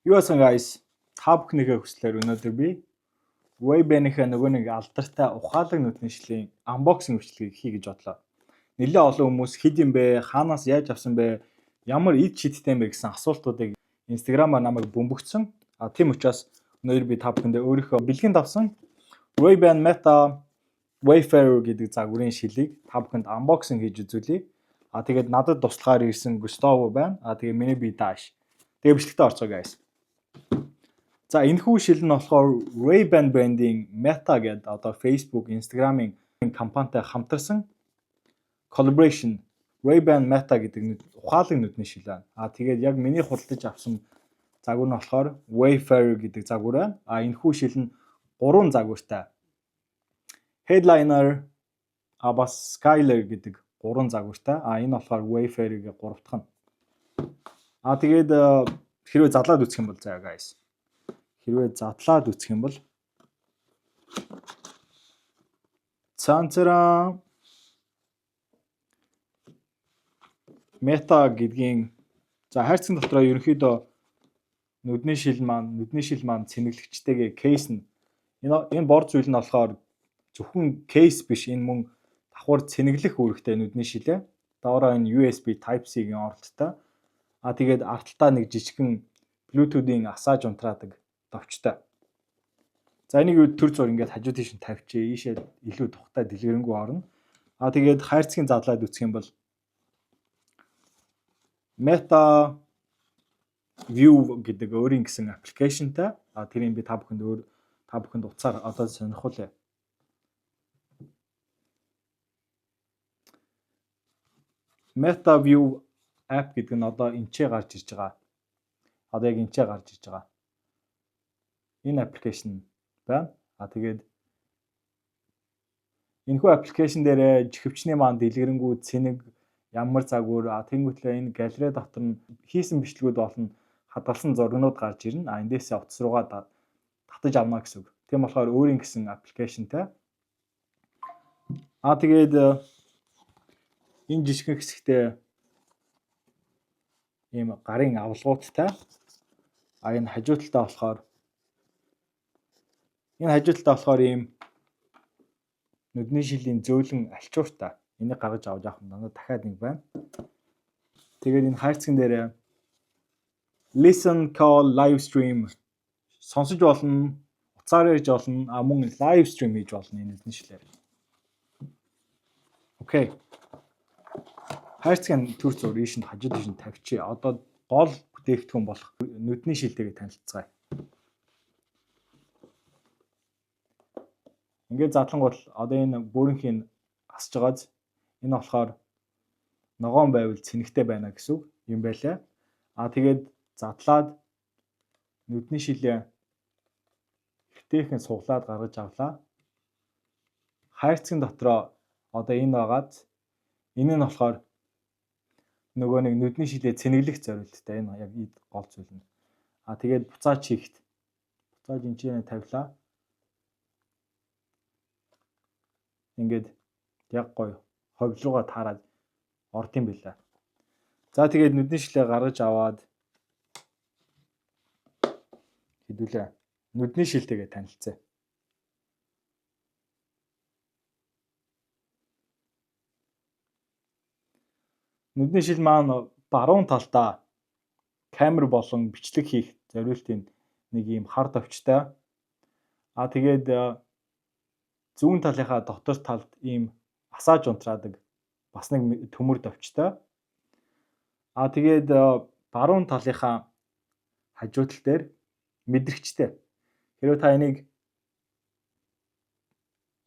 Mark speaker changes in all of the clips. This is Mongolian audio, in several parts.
Speaker 1: Юу асан guys? Та бүхнийхээ хүслээр өнөөдөр би Ray-Ban-ийнхээ нөгөө нэг алдартай ухаалаг нүдний шилийн unboxing бичлэгийг хий гэж бодлоо. Нэлээд олон хүмүүс хэд юм бэ? Хаанаас яаж авсан бэ? Ямар эд шидтэй юм бэ гэсэн асуултуудыг Instagram-аар намайг бөмбөгцсөн. Тийм учраас өнөөдөр би та бүхэндээ өөрийнхөө бэлгэнд авсан Ray-Ban Meta Wayfarer гэдэг загварын шилийг та бүхэнд unboxing хийж үзүүлье. Тэгээд надад туслахаар ирсэн Gustavo байна. Тэгээ миний бие Dash. Тэгээ бичлэгтээ орцоо guys. За энэхүү шил нь болохоор Ray-Ban brand-ийн Meta гэдэг одоо Facebook, Instagram-ын компанитай хамтарсан collaboration Ray-Ban Meta гэдэг ухаалаг нүдний шил байна. Тэгээд яг миний худалдаж авсан загвар нь болохоор Wayfarer гэдэг загвар байна. Энэхүү шил нь 3 загвартай. Headliner, бас Skyler гэдэг 3 загвартай. Энэ болохоор Wayfarer-ийн 3 дахь нь. Тэгээд хэрвээ задлаад үзэх юм бол заяа guys. Хэрвээ задлаад үзэх юм бол цаанцараа Meta гэдгийн хайрцаг дотроо ерөнхийдөө нүдний шил маань цэнэглэгчтэйгээ кейс нь энэ бор зүйл нь болохоор зөвхөн кейс биш, энэ мөн давхар цэнэглэх үүрэгтэй нүдний шилээ. Доороо энэ USB Type-C-ийн оролттой. Тэгээд арталтаа нэг жижигхэн Bluetooth-ийн асааж унтраадаг товчтой. За энийг төр зур ингээд хажуу тийш нь тавьчих. Ийшээ илүү тухтай дэлгэрэнгүй орно. Тэгээд хайрцгийн задлаад үсэх юм бол Meta View гэдэг өөрийн гэсэн аппликейшнтай. Тэрийг би та бүхэнд утсаар одоо сонирхуулъя. Meta View app гэдэг нь одоо энчээ гарч ирж байгаа. Одоо яг энчээ гарч ирж байгаа. Энэ аппликейшн байна. Тэгээд энэхүү аппликейшн дээр жихвчний маань дэлгэрэнгүй цэнэг ямар загвар тэнгуүтлээ энэ галерей дотор нь хийсэн бичлэгүүд болно, хадгалсан зургнууд гарч ирнэ. Эндээсээ утас руугаа татаж авна гэсэн үг. Тийм болохоор өөрийн гэсэн аппликейшнтай. Тэгээд энэ жижигхэн хэсэгтээ ийм гарын авалгуудтай. Энэ хажуу талдаа болохоор ийм нүдний шилийн зөөлөн альчууртай. Энийг гаргаж авч явах юм даа. Дахиад нэг байна. Тэгээд энэ хайрцагн дээр listen, call, live stream сонсож болно, утсаар ярьж болно, мөн live stream хийж болно энэ нүдний шилээр. Окей. Хайрцагын төр зур ийш нь хажуу тийш нь тавьчих. Одоо гол бүтээгдэхүүн болох нүдний шилтэйгээ танилцгаая. Ингээд задлангууд одоо энэ бөөрийнхийг асж байгааз энэ болохоор ногоон байвал цэнэгтэй байна гэсэн үг юм байлаа. Тэгээд задлаад нүдний шилээ ихтэйхэн суглаад гаргаж авлаа. Хайрцагын дотроо одоо энэ байгаад энэ нь болохоор нөгөө нэг нүдний шилээ цэнэглэх зорилттой. Энэ яг гол зүйл нь. Тэгээд буцааж хийхэд буцааж энэ тавилаа. Ингээд яг гоё ховь руугаа таараад орд юм билээ. За тэгээд нүдний шилээ гаргаж аваад хэдүүлээ. Нүдний шилтэйгээ танилцъя. Нүдний шил маань баруун талдаа камер болон бичлэг хийх зорилтын нэг ийм хар товчтой. Тэгээд зүүн талынхаа дотор талд ийм асааж унтраадаг бас нэг төмөр товчтой. Тэгээд баруун талынхаа хажуу тал дээр мэдрэгчтэй. Хэрвээ та энийг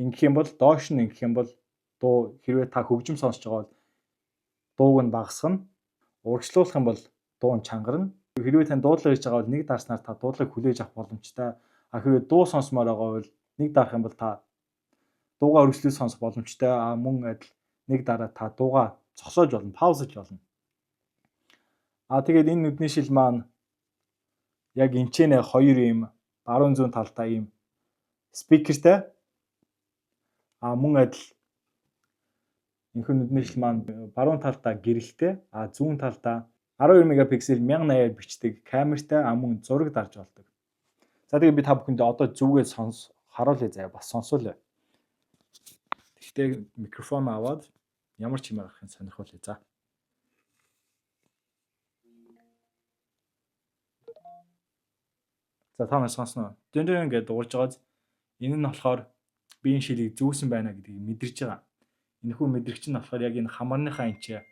Speaker 1: ингэх юм бол доош нь ингэх юм бол дуу хэрвээ та хөгжим сонсож байгаа бол дууг нь багасгана. Урагшлуулах юм бол дуу нь чангарна. Хэрвээ тань дуудлага хийж байгаа бол нэг дарснаар та дуудлагыг хүлээж авах боломжтой. Хэрвээ дуу сонсомоор байгаа бол нэг дарах юм бол та дуугаа өргөслөж сонсох боломжтой. Мөн адил нэг дараа та дуугаа зогсоож болно, паузаж болно. Тэгээд энэ нүдний шил маань яг энчэнэ хоёр ийм баруун зүүн талдаа ийм спикертэй. Мөн адил энэхүү нүдний шил маань баруун талдаа гэрэлтэй, зүүн талдаа 12 мегапиксел 1080 бичдэг камертай мөн зураг дарж болдог. За тэгээ би та бүхэнд одоо зүгээд харуулъя заяа бас сонсоолаа. Гэхдээ микрофон аваад ямар ч юм авахын сонирхолтой за. За та нар сонсноо. Дэн гэдэг дуурж байгааз энэ нь болохоор биеийн шилийг зүүсэн байна гэдгийг мэдэрч байгаа. Энэхүү мэдрэгч нь болохоор яг энэ хамарныхаа энэч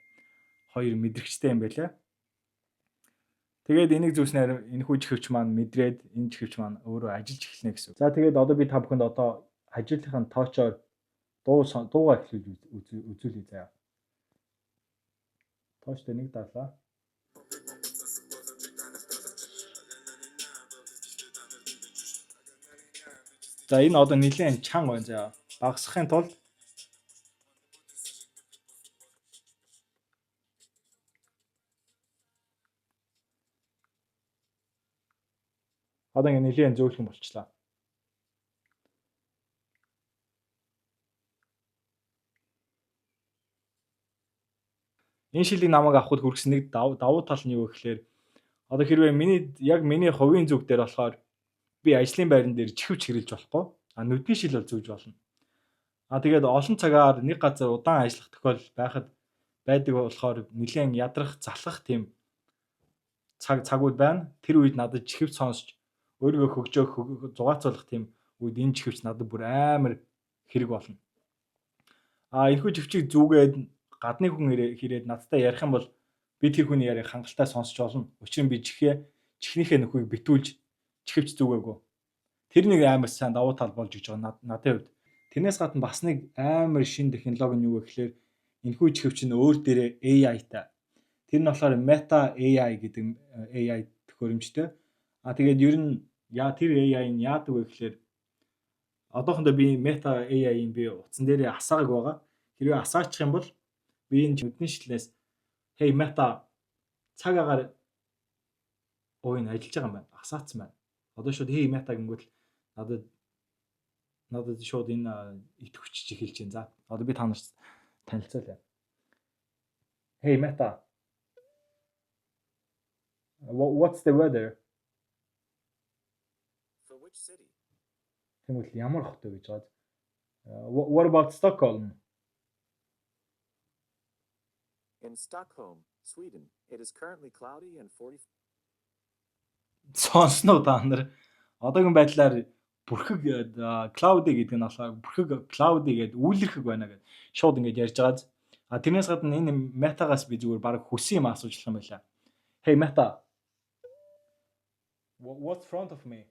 Speaker 1: хоёр мэдрэгчтэй юм байлаа. Тэгээд энийг зүүснээр энэхүү чихвч маань мэдрээд энэ чихвч маань өөрөө ажиллаж эхэлнэ гэсэн. За тэгээд одоо би та бүхэнд одоо ажлынхаа тоочоор дуугаа үзүүлье заяа. Тооч дээр нэг даалаа. За энэ одоо нэлээд чанга байна заяа. Багасгахын тулд одоо ингэ нэлээд зөөлхөн болчихлоо. Энэ шилийг намайг авахд хүргэсэн нэг давуу тал нь юу гэхээр одоо хэрвээ миний хувийн зүг дээр болохоор би ажлын байран дээр чихвч хэрэлж болохгүй. Нүдний шил бол зүгж болно. Тэгээд олон цагаар нэг газар удаан ажиллах тохиол байдаг болохоор нэлээд ядрах, залхах тийм цагууд байна. Тэр үед надад чихвч сонсч өөрийгөө хөгжөөх, зугаацуулах тийм үед энэ чихвч надад бүр амар хэрэг болно. Энэхүү чихвчийг зүгээд гадны хүн ирээд надтай ярих юм бол би тэр хүний яриаг хангалттай сонсч болно. Учир нь би чихнийхээ нөхөйг битүүлж чихвч зүгээгүй. Тэр нэг амар сайн давуу тал болж иж байгаа надад хувьд. Тэрнээс гадна бас нэг амар шин технологи нь юу вэ гэхээр энэхүү чихвч нь өөр дээрээ AI-тай. Тэр нь болохоор Meta AI гэдэг AI төхөөрөмжтэй. Тэгээд ер нь тэр AI нь яадаг вэ гэхээр одоохондоо би Meta AI-ийн би утсан дээрээ асаагааг байгаа. Хэрвээ асаачих юм бол би энэ нүдний шилнээс Hey Meta цаг агаар энэ ажиллаж байгаа юм байна. Асаацсан байна. Одоо шууд Hey Meta гингүүт надад шууд энэ итгэвчж эхэлж байна. За одоо би та нарт танилцуулъя. Hey Meta. What's the weather?
Speaker 2: For which city?
Speaker 1: Тэгвэл ямар хот вэ гэж бод. What about Stockholm?
Speaker 2: In Stockholm, Sweden, it is currently cloudy and 40.
Speaker 1: Сонсноо та нар одоогийн байдлаар бүрхэг cloudy гэдэг нь болохоор бүрхэг cloudy гэдэг үйлэрхэг байна гэдэг шууд ингэж ярьж байгааз. Тэрнээс гадна энэ Meta-гаас би зүгээр баг хүссэн юм асууж болох юм байна. Hey Meta. What's front of me?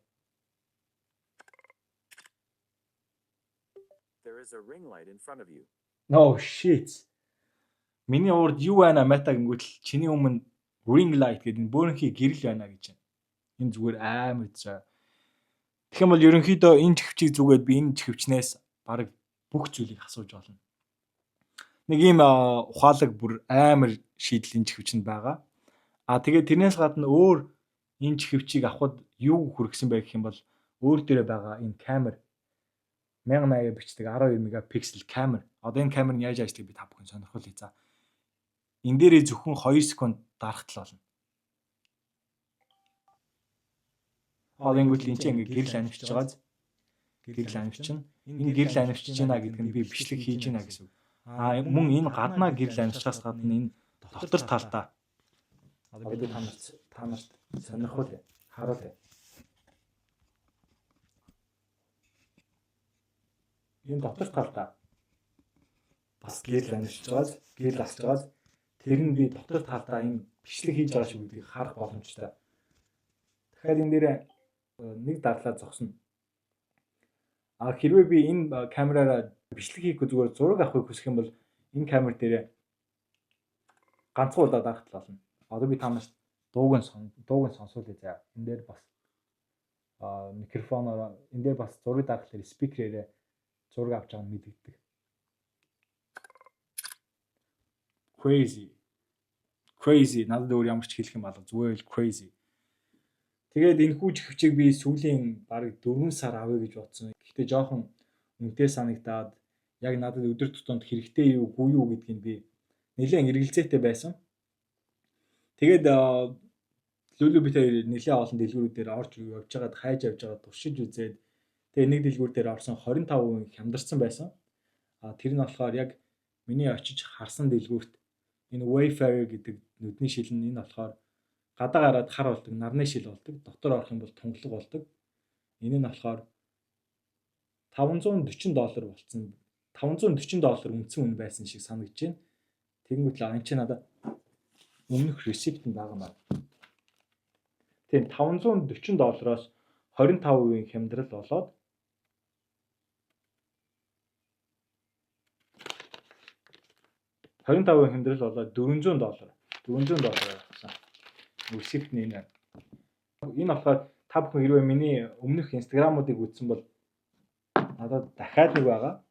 Speaker 2: There is a ring light in front of you.
Speaker 1: No shit. Миний урд юу байна Meta гингүүтэл чиний өмнө ring light гэдэг бөөнхий гэрэл байна гэж байна. Энэ зүгээр амар заа. Тэгэх юм бол ерөнхийдөө энэ чихвчийг зүгээд би энэ чихвчнээс баг бүх зүйлийг асууж болно. Нэг ийм ухаалаг бүр амар шийдлийн чихвч нь байгаа. Тэгээд тэрнээс гадна өөр энэ чихвчийг авахд юу хүргэсэн бэ гэх юм бол өөр дээрээ байгаа энэ камер 1080 бичдэг 12 мегапиксел камер. Одоо энэ камер нь яаж ажилладаг би та бүхэн сонирхолтой за. Энэ дээрээ зөвхөн 2 секунд дарахтал болно. Ингүүт энэ чинь ингээ гэрэл анивчж байгааз. Гэрэл анивчин. Энэ гэрэл анивчж байна гэдэг нь би бичлэг хийж байна гэсэн үг. Мөн энэ гаднаа гэрэл анивчаас гадна энэ дотор талдаа. Одоо бид та нарт сонирхолтой харуулъя. Энэ дотор талдаа бас гэрэл анивчж байгааз тэр нь би дотор талдаа энэ бичлэг хийж байгаа шиг гэдгийг харах боломжтой. Тэгэхээр энэ дээр нэг дарлаа зогсно. Хэрвээ би энэ камераараа бичлэг хийхгүй зүгээр зураг авахыг хүсэх юм бол энэ камер дээр ганцхан удаа дарахтал болно. Одоо би та нарт дууг нь сонсуулъя заа. Энэ дээр бас микрофоноор энэ дээр бас зураг дарахлаар спикерээр зураг авч байгаа нь мэдэгддэг. Crazy. Надад өөр ямар ч хэлэх юм алга зүгээр л crazy. Тэгээд энэ хүү чихвчийг би сүүлийн бараг 4 сар авъя гэж бодсон. Гэхдээ жоохон үнэтэй санагдаад яг надад өдөр тутамд хэрэгтэй юу үгүй юу гэдгийг би нэлээд эргэлзээтэй байсан. Тэгээд Lulu бид нэлээд олон дэлгүүрүүдээр орж явж байгаад хайж явж байгаа туршиж үзээд тэгээд нэг дэлгүүр дээр орсон 25% хямдарсан байсан. Тэр нь болохоор яг миний очиж харсан дэлгүүрт энэ Wayfarer гэдэг нүдний шил нь энэ болохоор гадаа гараад хар болдог, нарны шил болдог. Дотор орох юм бол тунгалаг болдог. Энэ нь болохоор $540 болцсон. $540 үндсэн үн байсан шиг санагдаж байна. Тэгэнгүүт л энэ ч надад өмнөх ресепт нь байгаа маа. Тийм $540-оос 25% хямдрал болоод $400 авсан. Ресепт нь энэ. Энэ болохоор та бүхэн хэрвээ миний өмнөх инстаграмуудыг үзсэн бол надад дахиад нэг байгаа.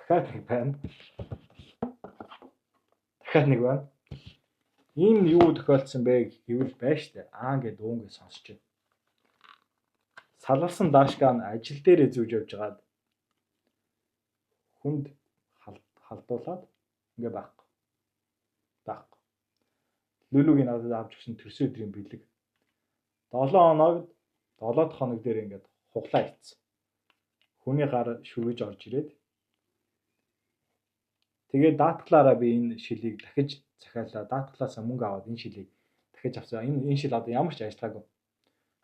Speaker 1: Дахиад нэг байна. Энэ юу тохиолдсон бэ гэвэл байна штэ. Ингээд уунгээ сонсч байна. Салгалсан даашгаа нь ажил дээрээ зүүж явж байгаад хүнд халдуулаад ингээ байхгүй. Лүлүгийн надад авч өгсөн төрсөн өдрийн бэлэг 7 хоног дээр ингээд хуглаа ицсэн. Хүний гар шүргэж орж ирээд тэгээд даатгалаараа би энэ шилийг дахиж захиалаа. Даатгалаасаа мөнгө аваад энэ шилийг дахиж авсан. Энэ шил одоо ямар ч ажиллагаагүй.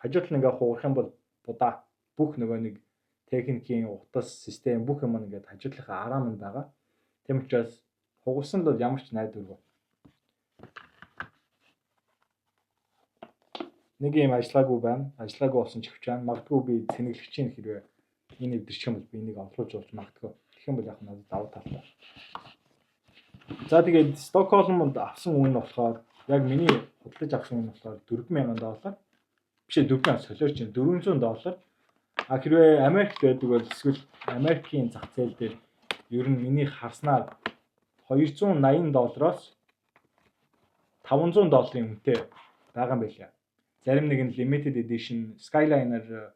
Speaker 1: Хажууд нь ингээд хугарах юм бол будаа бүх нөгөө нэг техникийн утас, систем бүх юм ингээд хажуудлынхаа араам нь байгаа. Тийм учраас хугарсан л ямар ч найдваргүй. Нэг юм ажиллаагүй байна. Ажиллаагүй болсон ч хэвч байна. Магадгүй би цэнэглэгчийн хэрвээ энэ өвдөрчих юм бол би энийг олгуулж болж магадгүй. Тэгэх юм бол яг надад давуу талтай. За тэгээд Стокгольмд авсан үн нь болохоор яг миний худалдаж авсан үн нь болохоор $4,000. Биш $4,000 солиорч $400. Хэрвээ Америкт байдаг бол эсвэл Америкийн зах зээл дээр ер нь миний харснаар $280-оос $500 үнэтэй байгаа юм байлаа. Зарим нэг нь limited edition Skyliner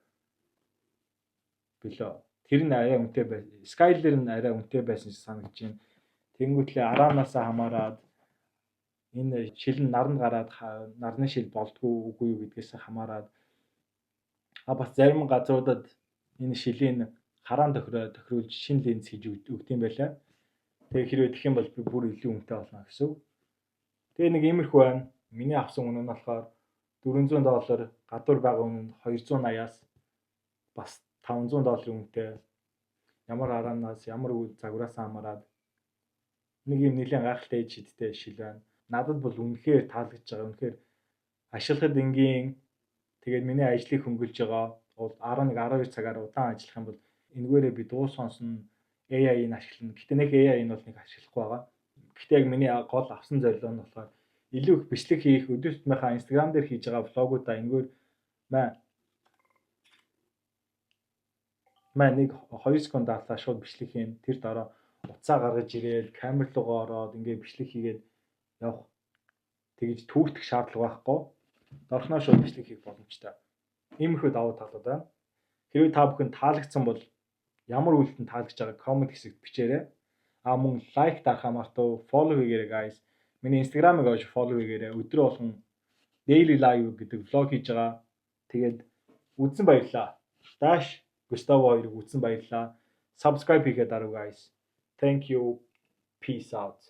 Speaker 1: билээ. Тэр нь арай үнэтэй байсан. Skyliner нь арай үнэтэй байсан шиг санагдаж байна. Тэнгүүтлээ араанасаа хамаарад энэ шил нь наранд гараад нарны шил болдгоо үгүй юу гэдгээс хамаарад бас зарим газруудад энэ шилийн хараан тохируулж шинэ линз хийж өгд юм байлаа. Тэгээ хэрвээ тэгэх юм бол би бүр илүү үнэтэй болно гэсэн. Тэгээ нэг иймэрхүү байна. Миний авсан үнэ нь болохоор $400, гадуур байгаа үнэ нь $280-аас бас $500 үнэтэй. Ямар араанаас, ямар загвараас хамаарад нэг юм нэлийн гайхалтай шидтэй шил байна. Надад бол үнэхээр таалагдж байгаа. Үнэхээр ашиглахад энгийн тэгээд миний ажлыг хөнгөлж байгаа. 11-12 цагаар удаан ажиллах юм бол энэгээрээ би дуу сонсно, AI-ийг ашиглана. Гэтэ нэг AI-ийг бол нэг ашиглахгүй байгаа. Гэтэ яг миний гол авсан зорилго нь болохоор илүү их бичлэг хийх, өдөр тутмынхаа Instagram дээр хийж байгаа влогуудаа энэгээр нэг 2 секунд даалаа шууд бичлэг хийн. Тэр дараа утсаа гаргаж ирээд камер руугаа ороод ингээд бичлэг хийгээд явах. Тэгж түүрдэх шаардлага байхгүй. Дорхноо шууд бичлэг хийх боломжтой. Иймэрхүү давуу талууд байна. Хэрвээ та бүхэн таалагдсан бол ямар үйлдэл таалагдж байгааг комент хэсэгт бичээрэй. Мөн лайк дарахаа мартав, follow хийгээрэй guys. Миний Instagram-ыг авч follow хийгээрэй. Өдрөө болгон daily live гэдэг vlog хийж байгаа. Тэгээд үзсэн баярлалаа. Dash Gustavo хоёрыг үзсэн баярлалаа. Subscribe хийгээд дарав guys. Thank you. Peace out.